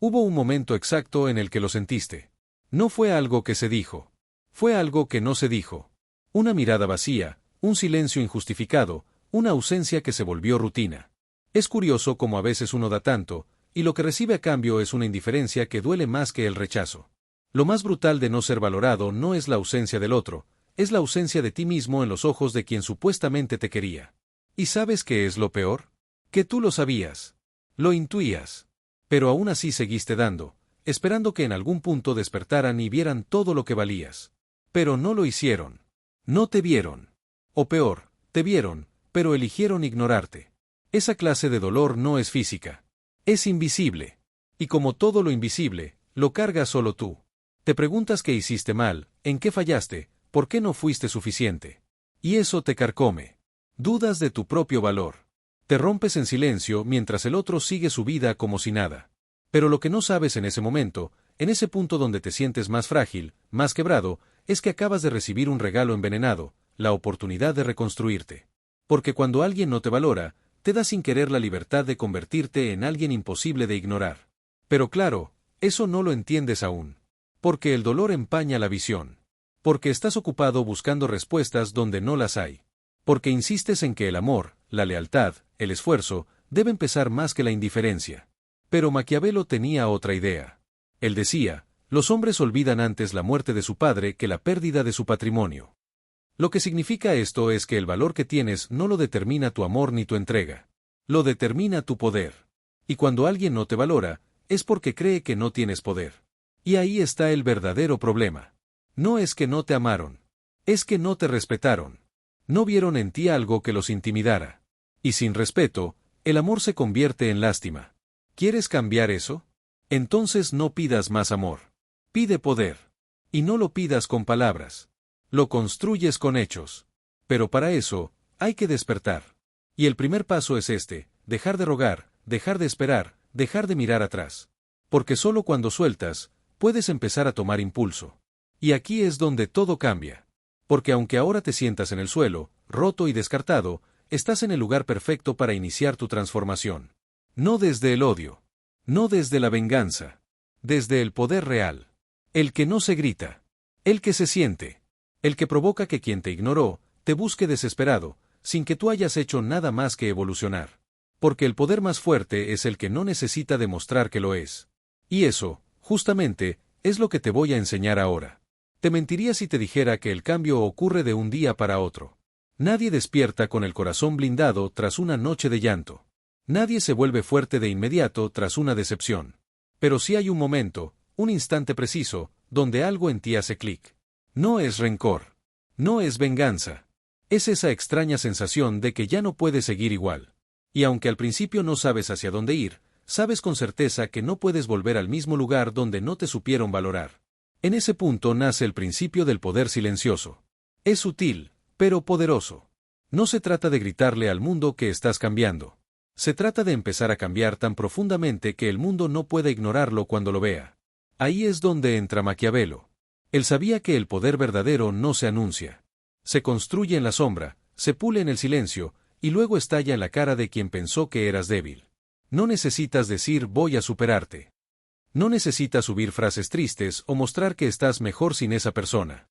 Hubo un momento exacto en el que lo sentiste. No fue algo que se dijo. Fue algo que no se dijo. Una mirada vacía, un silencio injustificado, una ausencia que se volvió rutina. Es curioso cómo a veces uno da tanto, y lo que recibe a cambio es una indiferencia que duele más que el rechazo. Lo más brutal de no ser valorado no es la ausencia del otro, es la ausencia de ti mismo en los ojos de quien supuestamente te quería. ¿Y sabes qué es lo peor? Que tú lo sabías. Lo intuías. Pero aún así seguiste dando, esperando que en algún punto despertaran y vieran todo lo que valías. Pero no lo hicieron. No te vieron. O peor, te vieron, pero eligieron ignorarte. Esa clase de dolor no es física. Es invisible. Y como todo lo invisible, lo cargas solo tú. Te preguntas qué hiciste mal, en qué fallaste, por qué no fuiste suficiente. Y eso te carcome. Dudas de tu propio valor. Te rompes en silencio mientras el otro sigue su vida como si nada. Pero lo que no sabes en ese momento, en ese punto donde te sientes más frágil, más quebrado, es que acabas de recibir un regalo envenenado, la oportunidad de reconstruirte. Porque cuando alguien no te valora, te da sin querer la libertad de convertirte en alguien imposible de ignorar. Pero claro, eso no lo entiendes aún. Porque el dolor empaña la visión. Porque estás ocupado buscando respuestas donde no las hay. Porque insistes en que el amor, la lealtad, el esfuerzo, deben pesar más que la indiferencia. Pero Maquiavelo tenía otra idea. Él decía, los hombres olvidan antes la muerte de su padre que la pérdida de su patrimonio. Lo que significa esto es que el valor que tienes no lo determina tu amor ni tu entrega. Lo determina tu poder. Y cuando alguien no te valora, es porque cree que no tienes poder. Y ahí está el verdadero problema. No es que no te amaron. Es que no te respetaron. No vieron en ti algo que los intimidara. Y sin respeto, el amor se convierte en lástima. ¿Quieres cambiar eso? Entonces no pidas más amor. Pide poder. Y no lo pidas con palabras. Lo construyes con hechos. Pero para eso, hay que despertar. Y el primer paso es este, dejar de rogar, dejar de esperar, dejar de mirar atrás. Porque solo cuando sueltas, puedes empezar a tomar impulso. Y aquí es donde todo cambia. Porque aunque ahora te sientas en el suelo, roto y descartado, estás en el lugar perfecto para iniciar tu transformación. No desde el odio. No desde la venganza. Desde el poder real. El que no se grita. El que se siente. El que provoca que quien te ignoró, te busque desesperado, sin que tú hayas hecho nada más que evolucionar. Porque el poder más fuerte es el que no necesita demostrar que lo es. Y eso, justamente, es lo que te voy a enseñar ahora. Te mentiría si te dijera que el cambio ocurre de un día para otro. Nadie despierta con el corazón blindado tras una noche de llanto. Nadie se vuelve fuerte de inmediato tras una decepción. Pero sí hay un momento, un instante preciso, donde algo en ti hace clic. No es rencor. No es venganza. Es esa extraña sensación de que ya no puedes seguir igual. Y aunque al principio no sabes hacia dónde ir, sabes con certeza que no puedes volver al mismo lugar donde no te supieron valorar. En ese punto nace el principio del poder silencioso. Es sutil, pero poderoso. No se trata de gritarle al mundo que estás cambiando. Se trata de empezar a cambiar tan profundamente que el mundo no pueda ignorarlo cuando lo vea. Ahí es donde entra Maquiavelo. Él sabía que el poder verdadero no se anuncia. Se construye en la sombra, se pule en el silencio, y luego estalla en la cara de quien pensó que eras débil. No necesitas decir voy a superarte. No necesitas subir frases tristes o mostrar que estás mejor sin esa persona.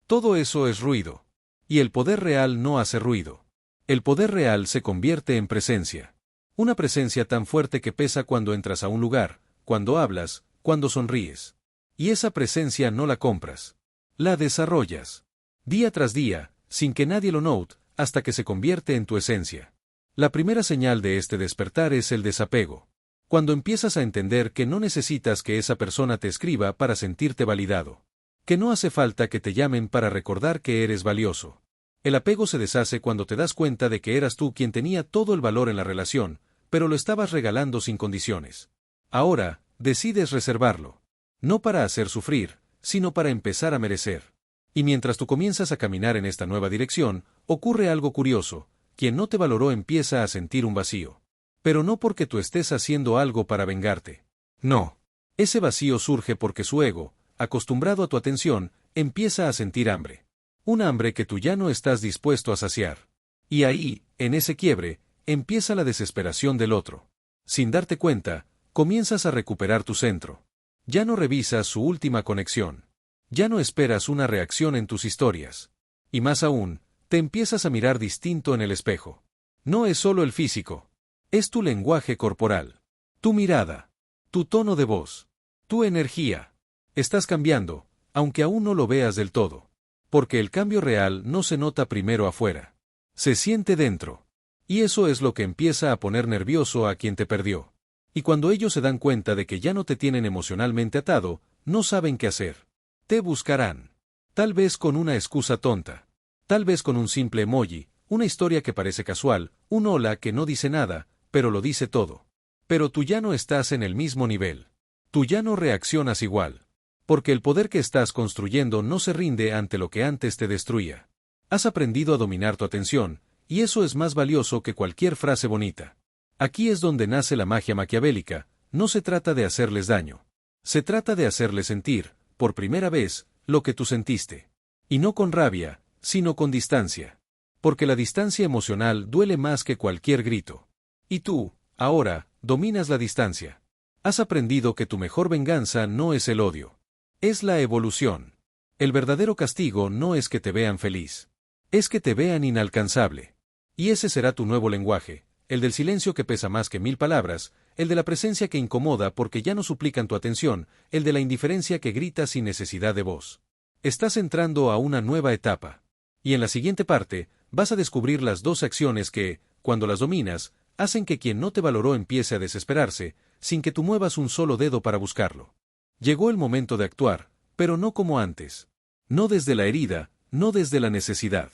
Todo eso es ruido. Y el poder real no hace ruido. El poder real se convierte en presencia. Una presencia tan fuerte que pesa cuando entras a un lugar, cuando hablas, cuando sonríes. Y esa presencia no la compras. La desarrollas. Día tras día, sin que nadie lo note, hasta que se convierte en tu esencia. La primera señal de este despertar es el desapego. Cuando empiezas a entender que no necesitas que esa persona te escriba para sentirte validado. Que no hace falta que te llamen para recordar que eres valioso. El apego se deshace cuando te das cuenta de que eras tú quien tenía todo el valor en la relación, pero lo estabas regalando sin condiciones. Ahora, decides reservarlo. No para hacer sufrir, sino para empezar a merecer. Y mientras tú comienzas a caminar en esta nueva dirección, ocurre algo curioso. Quien no te valoró empieza a sentir un vacío. Pero no porque tú estés haciendo algo para vengarte. No. Ese vacío surge porque su ego, acostumbrado a tu atención, empieza a sentir hambre. Un hambre que tú ya no estás dispuesto a saciar. Y ahí, en ese quiebre, empieza la desesperación del otro. Sin darte cuenta, Comienzas a recuperar tu centro. Ya no revisas su última conexión. Ya no esperas una reacción en tus historias. Y más aún, te empiezas a mirar distinto en el espejo. No es solo el físico. Es tu lenguaje corporal. Tu mirada. Tu tono de voz. Tu energía. Estás cambiando, aunque aún no lo veas del todo. Porque el cambio real no se nota primero afuera. Se siente dentro. Y eso es lo que empieza a poner nervioso a quien te perdió. Y cuando ellos se dan cuenta de que ya no te tienen emocionalmente atado, no saben qué hacer. Te buscarán. Tal vez con una excusa tonta. Tal vez con un simple emoji, una historia que parece casual, un hola que no dice nada, pero lo dice todo. Pero tú ya no estás en el mismo nivel. Tú ya no reaccionas igual. Porque el poder que estás construyendo no se rinde ante lo que antes te destruía. Has aprendido a dominar tu atención, y eso es más valioso que cualquier frase bonita. Aquí es donde nace la magia maquiavélica. No se trata de hacerles daño. Se trata de hacerles sentir, por primera vez, lo que tú sentiste. Y no con rabia, sino con distancia. Porque la distancia emocional duele más que cualquier grito. Y tú, ahora, dominas la distancia. Has aprendido que tu mejor venganza no es el odio. Es la evolución. El verdadero castigo no es que te vean feliz. Es que te vean inalcanzable. Y ese será tu nuevo lenguaje, el del silencio que pesa más que 1000 palabras, el de la presencia que incomoda porque ya no suplican tu atención, el de la indiferencia que grita sin necesidad de voz. Estás entrando a una nueva etapa. Y en la siguiente parte, vas a descubrir las 2 acciones que, cuando las dominas, hacen que quien no te valoró empiece a desesperarse, sin que tú muevas un solo dedo para buscarlo. Llegó el momento de actuar, pero no como antes. No desde la herida, no desde la necesidad.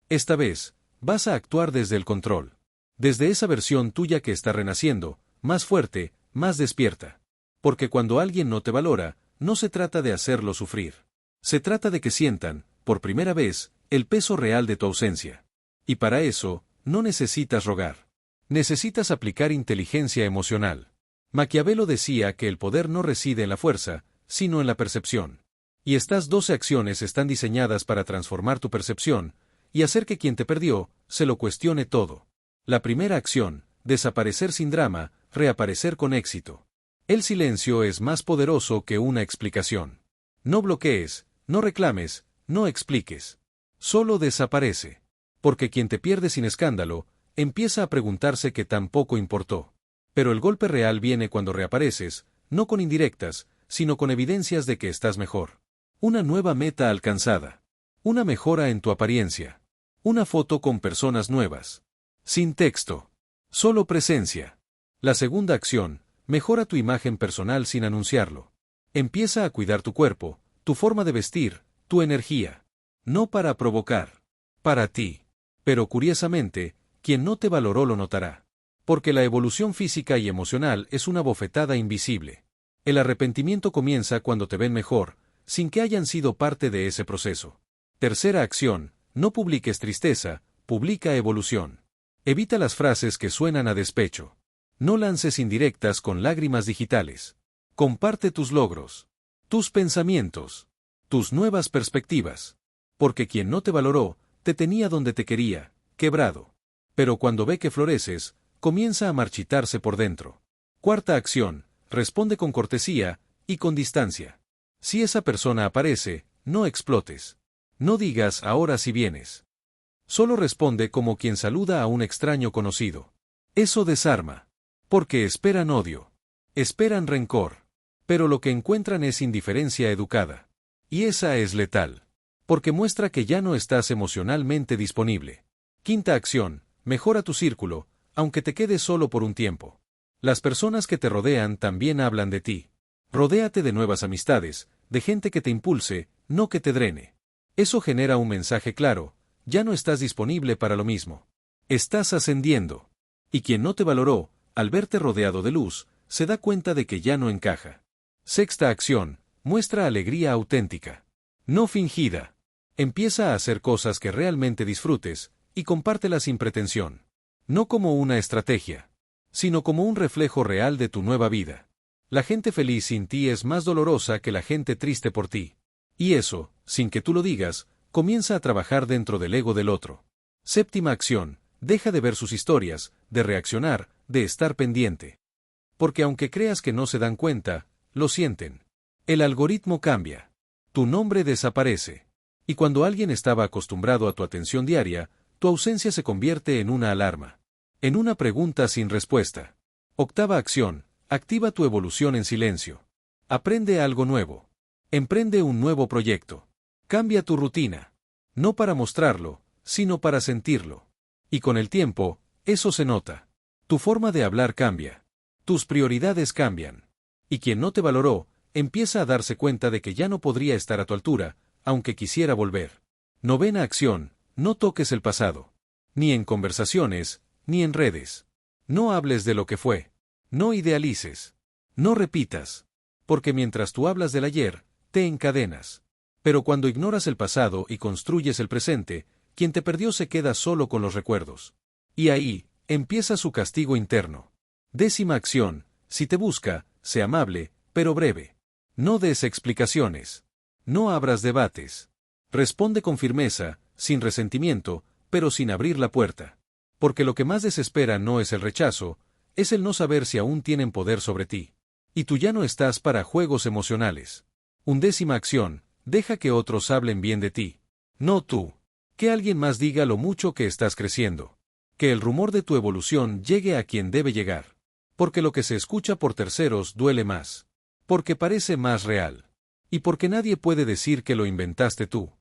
Esta vez, vas a actuar desde el control. Desde esa versión tuya que está renaciendo, más fuerte, más despierta. Porque cuando alguien no te valora, no se trata de hacerlo sufrir. Se trata de que sientan, por primera vez, el peso real de tu ausencia. Y para eso, no necesitas rogar. Necesitas aplicar inteligencia emocional. Maquiavelo decía que el poder no reside en la fuerza, sino en la percepción. Y estas 12 acciones están diseñadas para transformar tu percepción, y hacer que quien te perdió, se lo cuestione todo. La primera acción, desaparecer sin drama, reaparecer con éxito. El silencio es más poderoso que una explicación. No bloquees, no reclames, no expliques. Solo desaparece. Porque quien te pierde sin escándalo, empieza a preguntarse qué tampoco importó. Pero el golpe real viene cuando reapareces, no con indirectas, sino con evidencias de que estás mejor. Una nueva meta alcanzada. Una mejora en tu apariencia. Una foto con personas nuevas. Sin texto. Solo presencia. La segunda acción, mejora tu imagen personal sin anunciarlo. Empieza a cuidar tu cuerpo, tu forma de vestir, tu energía. No para provocar. Para ti. Pero curiosamente, quien no te valoró lo notará. Porque la evolución física y emocional es una bofetada invisible. El arrepentimiento comienza cuando te ven mejor, sin que hayan sido parte de ese proceso. Tercera acción, no publiques tristeza, publica evolución. Evita las frases que suenan a despecho. No lances indirectas con lágrimas digitales. Comparte tus logros, tus pensamientos, tus nuevas perspectivas. Porque quien no te valoró, te tenía donde te quería, quebrado. Pero cuando ve que floreces, comienza a marchitarse por dentro. Cuarta acción, responde con cortesía y con distancia. Si esa persona aparece, no explotes. No digas ahora si vienes. Solo responde como quien saluda a un extraño conocido. Eso desarma. Porque esperan odio. Esperan rencor. Pero lo que encuentran es indiferencia educada. Y esa es letal. Porque muestra que ya no estás emocionalmente disponible. Quinta acción, mejora tu círculo, aunque te quedes solo por un tiempo. Las personas que te rodean también hablan de ti. Rodéate de nuevas amistades, de gente que te impulse, no que te drene. Eso genera un mensaje claro, ya no estás disponible para lo mismo. Estás ascendiendo. Y quien no te valoró, al verte rodeado de luz, se da cuenta de que ya no encaja. Sexta acción, muestra alegría auténtica. No fingida. Empieza a hacer cosas que realmente disfrutes, y compártelas sin pretensión. No como una estrategia, sino como un reflejo real de tu nueva vida. La gente feliz sin ti es más dolorosa que la gente triste por ti. Y eso, sin que tú lo digas, comienza a trabajar dentro del ego del otro. Séptima acción, deja de ver sus historias, de reaccionar, de estar pendiente. Porque aunque creas que no se dan cuenta, lo sienten. El algoritmo cambia. Tu nombre desaparece. Y cuando alguien estaba acostumbrado a tu atención diaria, tu ausencia se convierte en una alarma. En una pregunta sin respuesta. Octava acción: activa tu evolución en silencio. Aprende algo nuevo. Emprende un nuevo proyecto. Cambia tu rutina. No para mostrarlo, sino para sentirlo. Y con el tiempo, eso se nota. Tu forma de hablar cambia. Tus prioridades cambian. Y quien no te valoró, empieza a darse cuenta de que ya no podría estar a tu altura, aunque quisiera volver. Novena acción: no toques el pasado. Ni en conversaciones, ni en redes. No hables de lo que fue. No idealices. No repitas. Porque mientras tú hablas del ayer, te encadenas. Pero cuando ignoras el pasado y construyes el presente, quien te perdió se queda solo con los recuerdos. Y ahí, empieza su castigo interno. Décima acción: si te busca, sé amable, pero breve. No des explicaciones. No abras debates. Responde con firmeza, sin resentimiento, pero sin abrir la puerta. Porque lo que más desespera no es el rechazo, es el no saber si aún tienen poder sobre ti. Y tú ya no estás para juegos emocionales. Undécima acción: deja que otros hablen bien de ti. No tú. Que alguien más diga lo mucho que estás creciendo. Que el rumor de tu evolución llegue a quien debe llegar. Porque lo que se escucha por terceros duele más. Porque parece más real. Y porque nadie puede decir que lo inventaste tú.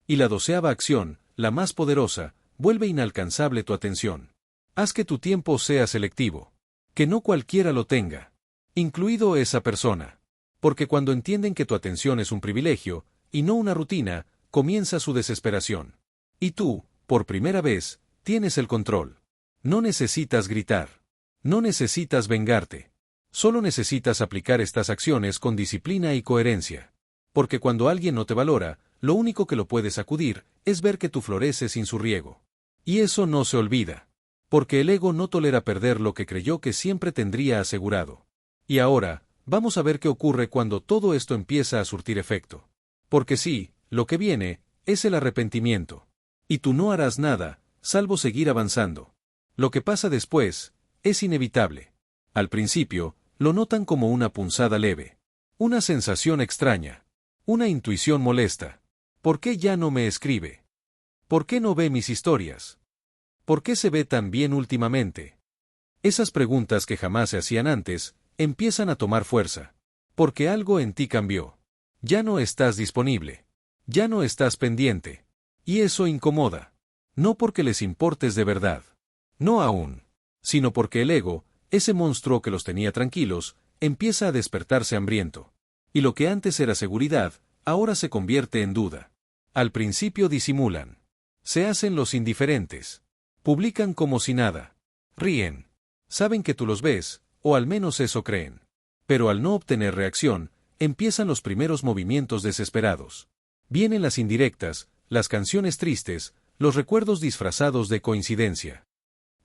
Y la doceava acción, la más poderosa: vuelve inalcanzable tu atención. Haz que tu tiempo sea selectivo. Que no cualquiera lo tenga. Incluido esa persona. Porque cuando entienden que tu atención es un privilegio, y no una rutina, comienza su desesperación. Y tú, por primera vez, tienes el control. No necesitas gritar. No necesitas vengarte. Solo necesitas aplicar estas acciones con disciplina y coherencia. Porque cuando alguien no te valora, lo único que lo puede sacudir es ver que tú floreces sin su riego. Y eso no se olvida. Porque el ego no tolera perder lo que creyó que siempre tendría asegurado. Y ahora, vamos a ver qué ocurre cuando todo esto empieza a surtir efecto. Porque sí, lo que viene es el arrepentimiento. Y tú no harás nada, salvo seguir avanzando. Lo que pasa después es inevitable. Al principio, lo notan como una punzada leve. Una sensación extraña. Una intuición molesta. ¿Por qué ya no me escribe? ¿Por qué no ve mis historias? ¿Por qué se ve tan bien últimamente? Esas preguntas que jamás se hacían antes, empiezan a tomar fuerza. Porque algo en ti cambió. Ya no estás disponible. Ya no estás pendiente. Y eso incomoda. No porque les importes de verdad. No aún. Sino porque el ego, ese monstruo que los tenía tranquilos, empieza a despertarse hambriento. Y lo que antes era seguridad, ahora se convierte en duda. Al principio disimulan. Se hacen los indiferentes. Publican como si nada. Ríen. Saben que tú los ves, o al menos eso creen. Pero al no obtener reacción, empiezan los primeros movimientos desesperados. Vienen las indirectas, las canciones tristes, los recuerdos disfrazados de coincidencia.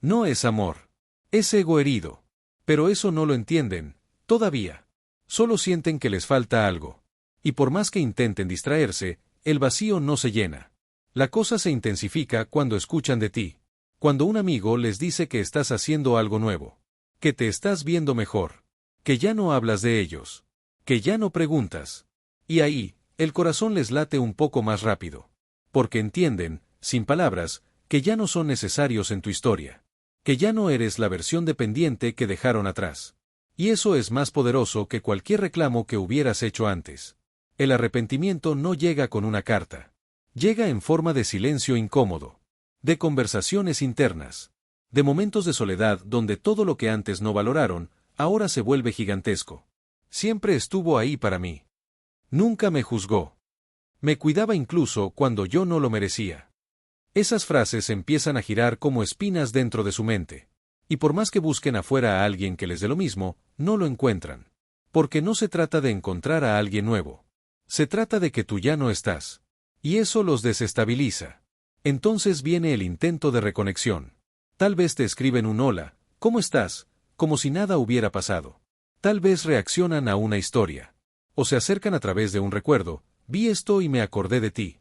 No es amor. Es ego herido. Pero eso no lo entienden, todavía. Solo sienten que les falta algo. Y por más que intenten distraerse, el vacío no se llena. La cosa se intensifica cuando escuchan de ti. Cuando un amigo les dice que estás haciendo algo nuevo. Que te estás viendo mejor. Que ya no hablas de ellos. Que ya no preguntas. Y ahí, el corazón les late un poco más rápido. Porque entienden, sin palabras, que ya no son necesarios en tu historia. Que ya no eres la versión dependiente que dejaron atrás. Y eso es más poderoso que cualquier reclamo que hubieras hecho antes. El arrepentimiento no llega con una carta. Llega en forma de silencio incómodo. De conversaciones internas. De momentos de soledad donde todo lo que antes no valoraron, ahora se vuelve gigantesco. Siempre estuvo ahí para mí. Nunca me juzgó. Me cuidaba incluso cuando yo no lo merecía. Esas frases empiezan a girar como espinas dentro de su mente. Y por más que busquen afuera a alguien que les dé lo mismo, no lo encuentran. Porque no se trata de encontrar a alguien nuevo. Se trata de que tú ya no estás. Y eso los desestabiliza. Entonces viene el intento de reconexión. Tal vez te escriben un hola, ¿cómo estás?, como si nada hubiera pasado. Tal vez reaccionan a una historia. O se acercan a través de un recuerdo, vi esto y me acordé de ti.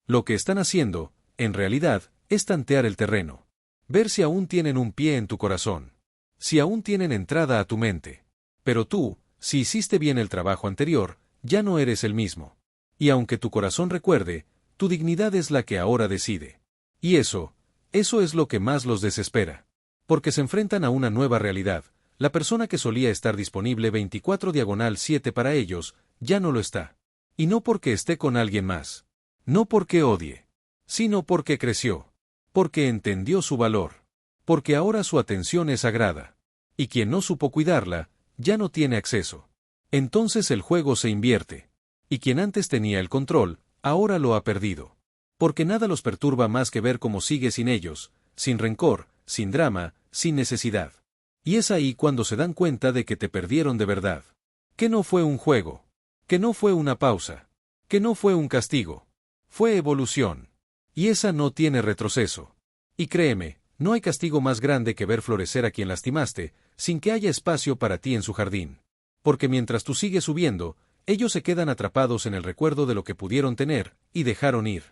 Lo que están haciendo, en realidad, es tantear el terreno. Ver si aún tienen un pie en tu corazón. Si aún tienen entrada a tu mente. Pero tú, si hiciste bien el trabajo anterior, ya no eres el mismo. Y aunque tu corazón recuerde, tu dignidad es la que ahora decide. Y eso es lo que más los desespera. Porque se enfrentan a una nueva realidad. La persona que solía estar disponible 24/7 para ellos, ya no lo está. Y no porque esté con alguien más. No porque odie. Sino porque creció. Porque entendió su valor. Porque ahora su atención es sagrada. Y quien no supo cuidarla, ya no tiene acceso. Entonces el juego se invierte. Y quien antes tenía el control, ahora lo ha perdido. Porque nada los perturba más que ver cómo sigue sin ellos, sin rencor, sin drama, sin necesidad. Y es ahí cuando se dan cuenta de que te perdieron de verdad. Que no fue un juego. Que no fue una pausa. Que no fue un castigo. Fue evolución. Y esa no tiene retroceso. Y créeme, no hay castigo más grande que ver florecer a quien lastimaste, sin que haya espacio para ti en su jardín. Porque mientras tú sigues subiendo, ellos se quedan atrapados en el recuerdo de lo que pudieron tener, y dejaron ir.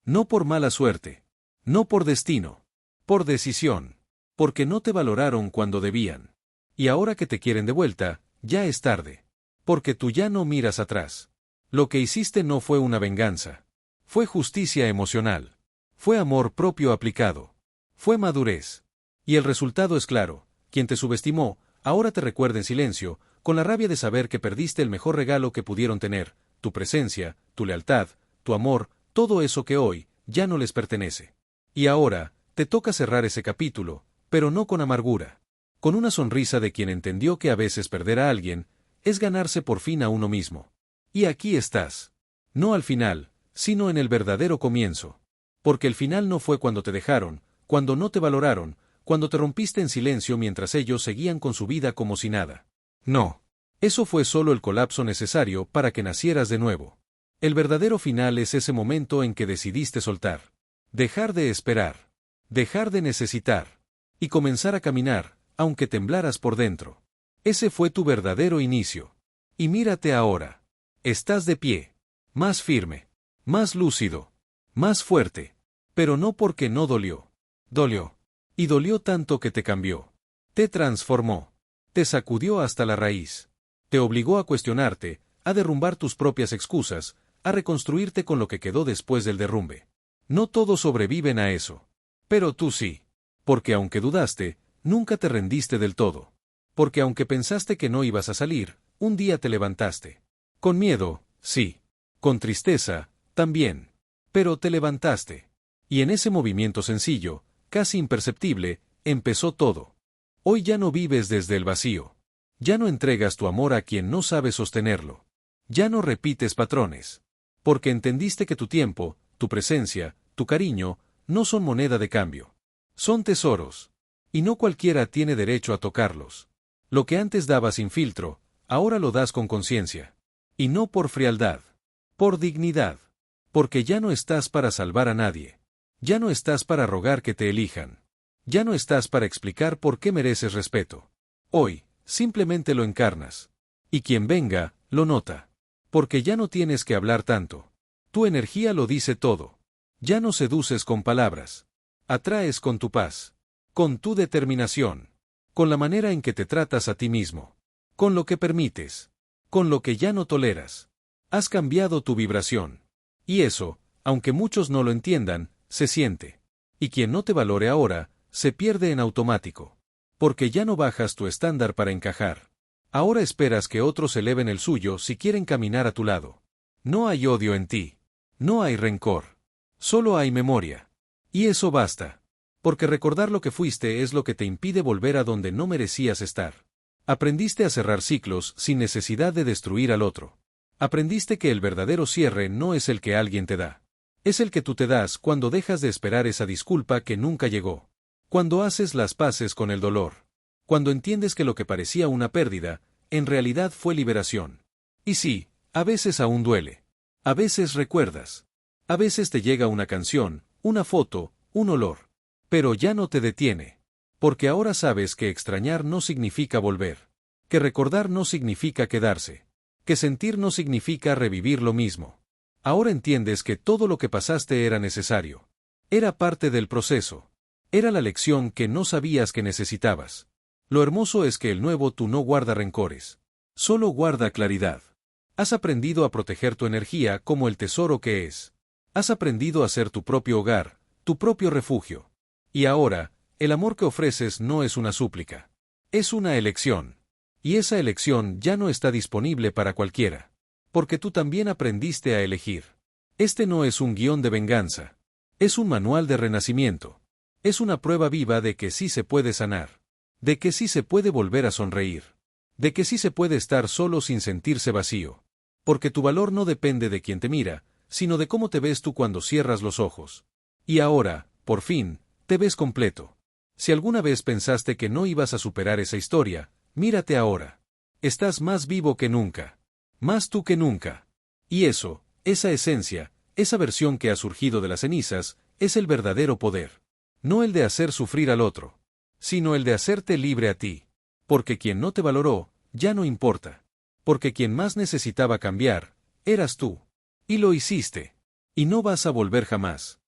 No por mala suerte. No por destino. Por decisión. Porque no te valoraron cuando debían. Y ahora que te quieren de vuelta, ya es tarde. Porque tú ya no miras atrás. Lo que hiciste no fue una venganza. Fue justicia emocional. Fue amor propio aplicado. Fue madurez. Y el resultado es claro. Quien te subestimó, ahora te recuerda en silencio, con la rabia de saber que perdiste el mejor regalo que pudieron tener, tu presencia, tu lealtad, tu amor, todo eso que hoy ya no les pertenece. Y ahora, te toca cerrar ese capítulo, pero no con amargura. Con una sonrisa de quien entendió que a veces perder a alguien es ganarse por fin a uno mismo. Y aquí estás. No al final, sino en el verdadero comienzo. Porque el final no fue cuando te dejaron, cuando no te valoraron, cuando te rompiste en silencio mientras ellos seguían con su vida como si nada. No. Eso fue solo el colapso necesario para que nacieras de nuevo. El verdadero final es ese momento en que decidiste soltar. Dejar de esperar. Dejar de necesitar. Y comenzar a caminar, aunque temblaras por dentro. Ese fue tu verdadero inicio. Y mírate ahora. Estás de pie. Más firme. Más lúcido. Más fuerte. Pero no porque no dolió. Dolió. Y dolió tanto que te cambió. Te transformó. Te sacudió hasta la raíz. Te obligó a cuestionarte, a derrumbar tus propias excusas, a reconstruirte con lo que quedó después del derrumbe. No todos sobreviven a eso. Pero tú sí. Porque aunque dudaste, nunca te rendiste del todo. Porque aunque pensaste que no ibas a salir, un día te levantaste. Con miedo, sí. Con tristeza, también. Pero te levantaste. Y en ese movimiento sencillo, casi imperceptible, empezó todo. Hoy ya no vives desde el vacío. Ya no entregas tu amor a quien no sabe sostenerlo. Ya no repites patrones. Porque entendiste que tu tiempo, tu presencia, tu cariño, no son moneda de cambio. Son tesoros. Y no cualquiera tiene derecho a tocarlos. Lo que antes dabas sin filtro, ahora lo das con conciencia. Y no por frialdad. Por dignidad. Porque ya no estás para salvar a nadie. Ya no estás para rogar que te elijan. Ya no estás para explicar por qué mereces respeto. Hoy, simplemente lo encarnas. Y quien venga, lo nota. Porque ya no tienes que hablar tanto. Tu energía lo dice todo. Ya no seduces con palabras. Atraes con tu paz. Con tu determinación. Con la manera en que te tratas a ti mismo. Con lo que permites. Con lo que ya no toleras. Has cambiado tu vibración. Y eso, aunque muchos no lo entiendan, se siente. Y quien no te valore ahora, se pierde en automático. Porque ya no bajas tu estándar para encajar. Ahora esperas que otros eleven el suyo si quieren caminar a tu lado. No hay odio en ti. No hay rencor. Solo hay memoria. Y eso basta. Porque recordar lo que fuiste es lo que te impide volver a donde no merecías estar. Aprendiste a cerrar ciclos sin necesidad de destruir al otro. Aprendiste que el verdadero cierre no es el que alguien te da. Es el que tú te das cuando dejas de esperar esa disculpa que nunca llegó. Cuando haces las paces con el dolor. Cuando entiendes que lo que parecía una pérdida, en realidad fue liberación. Y sí, a veces aún duele. A veces recuerdas. A veces te llega una canción, una foto, un olor. Pero ya no te detiene. Porque ahora sabes que extrañar no significa volver. Que recordar no significa quedarse. Que sentir no significa revivir lo mismo. Ahora entiendes que todo lo que pasaste era necesario. Era parte del proceso. Era la lección que no sabías que necesitabas. Lo hermoso es que el nuevo tú no guarda rencores. Solo guarda claridad. Has aprendido a proteger tu energía como el tesoro que es. Has aprendido a ser tu propio hogar, tu propio refugio. Y ahora, el amor que ofreces no es una súplica. Es una elección. Y esa elección ya no está disponible para cualquiera. Porque tú también aprendiste a elegir. Este no es un guión de venganza. Es un manual de renacimiento. Es una prueba viva de que sí se puede sanar. De que sí se puede volver a sonreír. De que sí se puede estar solo sin sentirse vacío. Porque tu valor no depende de quien te mira, sino de cómo te ves tú cuando cierras los ojos. Y ahora, por fin, te ves completo. Si alguna vez pensaste que no ibas a superar esa historia, mírate ahora. Estás más vivo que nunca. Más tú que nunca. Y eso, esa esencia, esa versión que ha surgido de las cenizas, es el verdadero poder. No el de hacer sufrir al otro, sino el de hacerte libre a ti. Porque quien no te valoró, ya no importa. Porque quien más necesitaba cambiar, eras tú. Y lo hiciste. Y no vas a volver jamás.